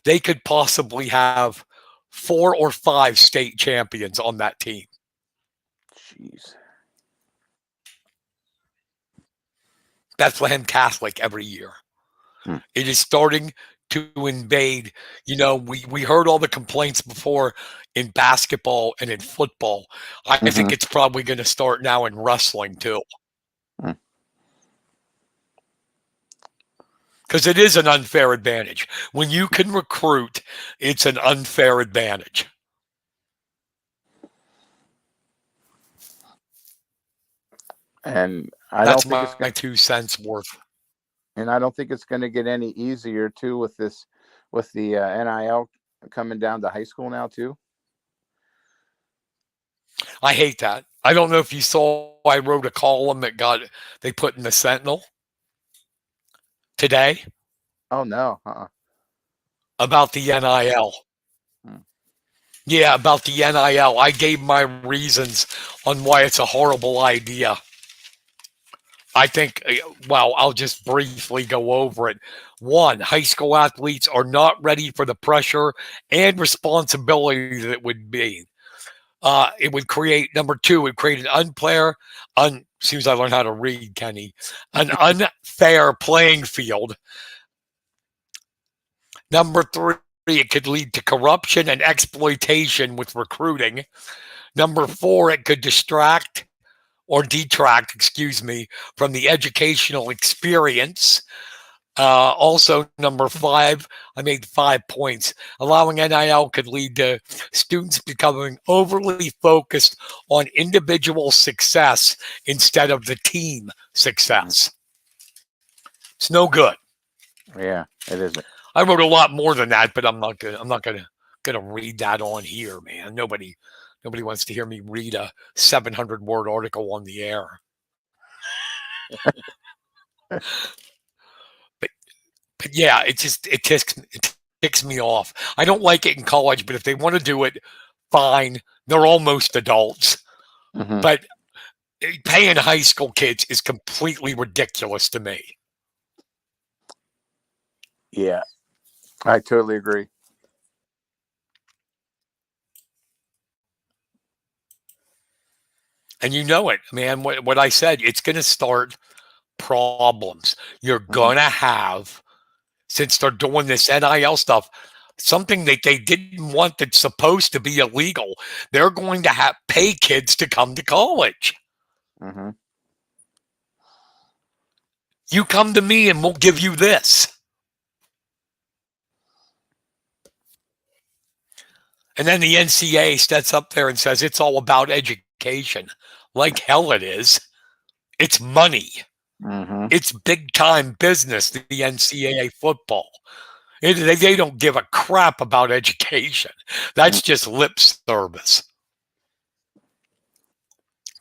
they could possibly have 4 or 5 state champions on that team. Jeez. Bethlehem Catholic every year. It is starting to invade. We heard all the complaints before in basketball and in football. I think it's probably going to start now in wrestling too. Because it is an unfair advantage. When you can recruit, it's an unfair advantage. And I don't That's think it's my going. 2 cents worth. And I don't think it's going to get any easier too with this, with the NIL coming down to high school now too. I hate that. I don't know if you saw, I wrote a column they put in the Sentinel today Oh no. about the NIL. Hmm. Yeah, about the NIL. I gave my reasons on why it's a horrible idea. I think, well, I'll just briefly go over it. One, high school athletes are not ready for the pressure and responsibility that it would be. It would create, number two, it would create an as soon as I learn how to read, Kenny, an unfair playing field. Number three, it could lead to corruption and exploitation with recruiting. Number four, it could detract, from the educational experience. Also, number five, I made 5 points. Allowing NIL could lead to students becoming overly focused on individual success instead of the team success. It's no good. Yeah, it isn't. I wrote a lot more than that, but I'm not gonna read that on here, man. Nobody wants to hear me read a 700-word article on the air. But yeah, it ticks me off. I don't like it in college, but if they want to do it, fine. They're almost adults. Mm-hmm. But paying high school kids is completely ridiculous to me. Yeah, I totally agree. And you know it, man. What I said, it's going to start problems. You're going to have, since they're doing this NIL stuff, something that they didn't want that's supposed to be illegal. They're going to pay kids to come to college. Mm-hmm. You come to me and we'll give you this. And then the NCAA steps up there and says it's all about education. Like hell it is. It's money. Mm-hmm. It's big time business, the NCAA football. They don't give a crap about education. That's just lip service.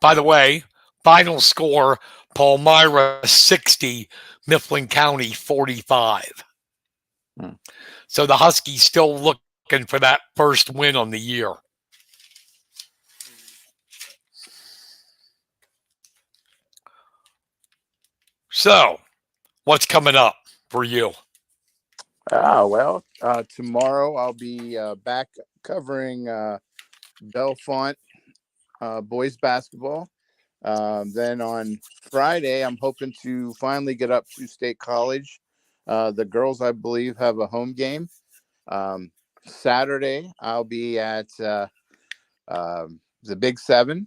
By the way, final score, Palmyra 60, Mifflin County 45. So the Huskies still looking for that first win on the year. So, what's coming up for you? Well, tomorrow I'll be back covering Bellefonte boys basketball. Then on Friday, I'm hoping to finally get up to State College. The girls, I believe, have a home game. Saturday, I'll be at the Big Seven.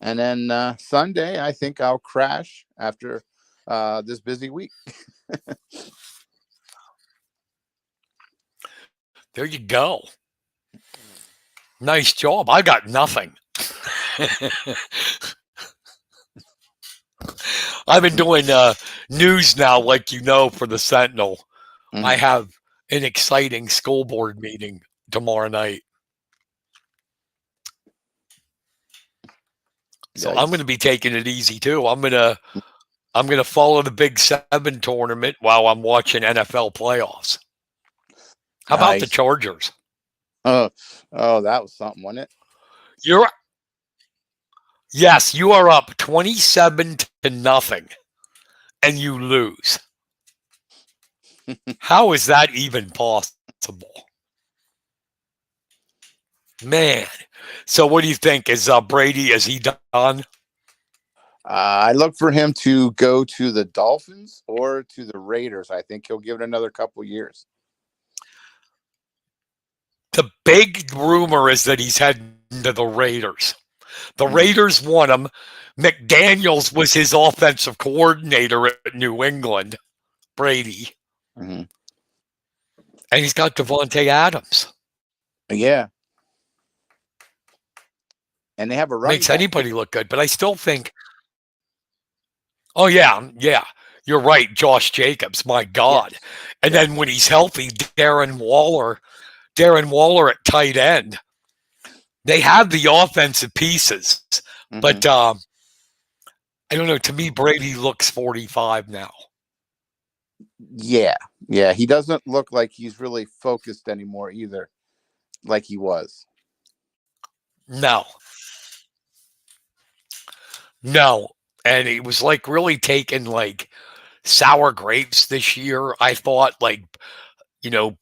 And then Sunday, I think I'll crash after this busy week. There you go. Nice job. I got nothing. I've been doing news now, like you know, for the Sentinel. Mm-hmm. I have an exciting school board meeting tomorrow night. So I'm going to be taking it easy too. I'm going to follow the Big Seven tournament while I'm watching NFL playoffs. How about the Chargers? Oh, that was something, wasn't it? Yes, you are up 27-0, and you lose. How is that even possible? Man. So what do you think? Is Brady, is he done? I look for him to go to the Dolphins or to the Raiders. I think he'll give it another couple years. The big rumor is that he's heading to the Raiders. The Raiders want him. McDaniels was his offensive coordinator at New England, Brady. Mm-hmm. And he's got Devontae Adams. Yeah. And they have a running Makes back. anybody look good, but I still think Oh yeah, yeah. You're right, Josh Jacobs. My Yes. God. And Yes. then when he's healthy, Darren Waller at tight end. They have the offensive pieces, Hmm. but I don't know. To me, Brady looks 45 now. Yeah. Yeah. He doesn't look like he's really focused anymore either, like he was. No, no. And he was like really taking like sour grapes this year. I thought like, you know,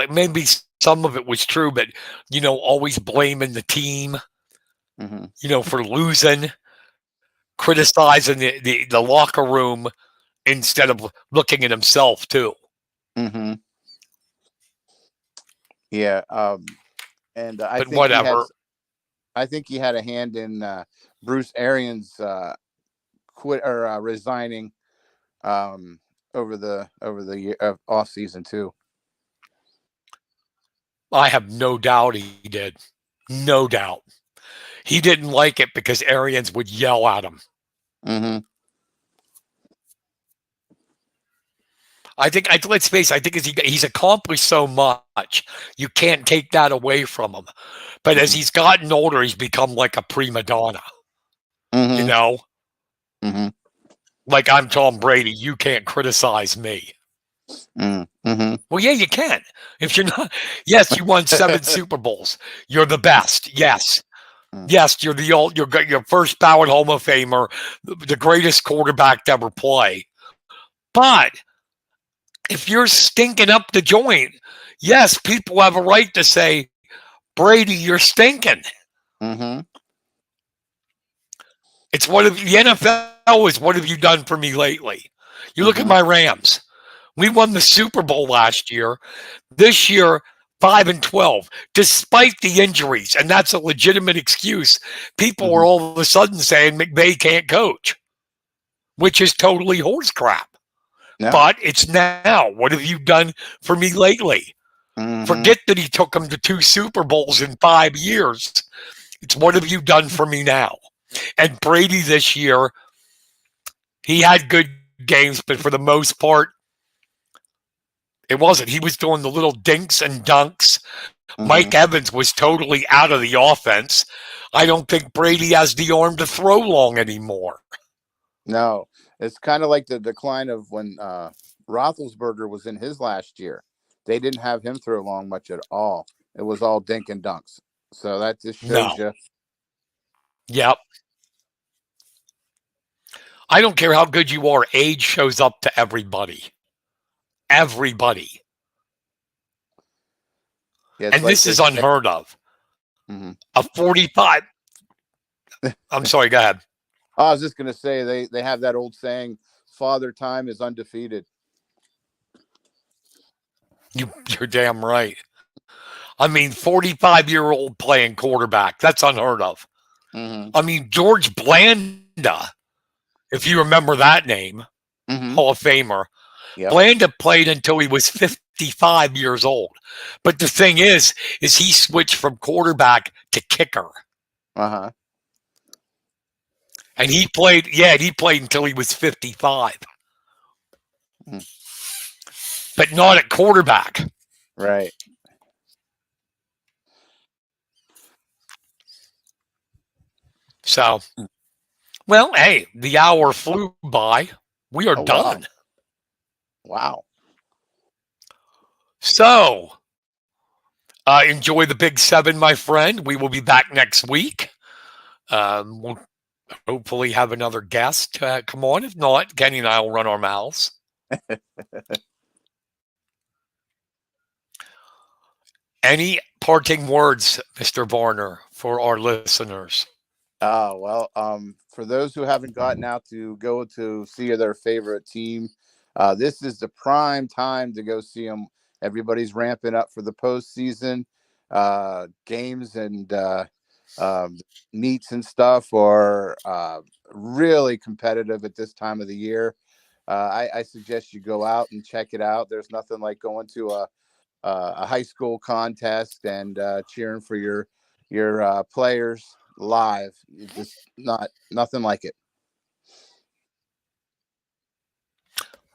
maybe some of it was true, but, always blaming the team, Hmm. for losing, criticizing the locker room instead of looking at himself too. Hmm. Yeah. And But whatever. I think he had a hand in Bruce Arians quit or resigning um, over the year off season too. I have no doubt he did. No doubt. He didn't like it because Arians would yell at him. Hmm. Let's face it, I think he's accomplished so much, you can't take that away from him. But as Hmm. he's gotten older, he's become like a prima donna, you Hmm. know? Hmm. Like I'm Tom Brady, you can't criticize me. Hmm. Well, yeah, you can. If you're not, yes, you won 7 Super Bowls. You're the best. Yes. Yes, you're first ballot Hall of Famer, the greatest quarterback to ever play. But if you're stinking up the joint, yes, people have a right to say, Brady, you're stinking. Hmm. It's the NFL is what have you done for me lately? You look at Hmm. my Rams. We won the Super Bowl last year. This year, 5-12, despite the injuries, and that's a legitimate excuse. People Hmm. are all of a sudden saying McVay can't coach, which is totally horse crap. No. But it's now. What have you done for me lately? Hmm. Forget that he took him to 2 Super Bowls in 5 years. It's what have you done for me now? And Brady this year, he had good games, but for the most part, it wasn't. He was doing the little dinks and dunks. Hmm. Mike Evans was totally out of the offense. I don't think Brady has the arm to throw long anymore. No, it's kind of like the decline of when Roethlisberger was in his last year. They didn't have him throw long much at all. It was all dink and dunks. So that just shows No. you. Yep. I don't care how good you are. Age shows up to everybody. Everybody. Yeah, it's And like this they is say. unheard of. Hmm. A 45. I'm sorry, go ahead. I was just gonna say they have that old saying, "Father Time is undefeated." You're damn right. I mean, 45-year-old playing quarterback. That's unheard of. Hmm. I mean, George Blanda, if you remember that name, Hmm. Hall of Famer. Yep. Blanda played until he was 55 years old. But the thing is he switched from quarterback to kicker. Uh huh. And he played until he was 55, but not at quarterback. Right. So, well, hey, the hour flew by. We are Oh wow. done. Wow. So, enjoy the Big Seven, my friend. We will be back next week. We'll hopefully have another guest come on. If not, Kenny and I will run our mouths. Any parting words, Mr. Varner, for our listeners? Well, for those who haven't gotten out to go to see their favorite team, this is the prime time to go see them. Everybody's ramping up for the postseason. Games and um, meets and stuff are really competitive at this time of the year. I suggest you go out and check it out. There's nothing like going to a high school contest and cheering for your players live. It's just nothing like it.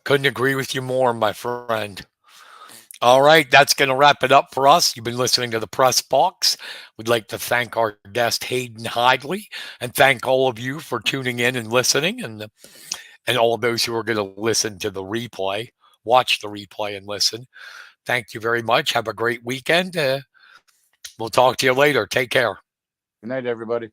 Couldn't agree with you more, my friend. All right, that's going to wrap it up for us. You've been listening to the Press Box. We'd like to thank our guest Hayden Hidlay, and thank all of you for tuning in and listening, and all of those who are going to listen to the replay, watch the replay, and listen. Thank you very much. Have a great weekend. We'll talk to you later. Take care. Good night, everybody.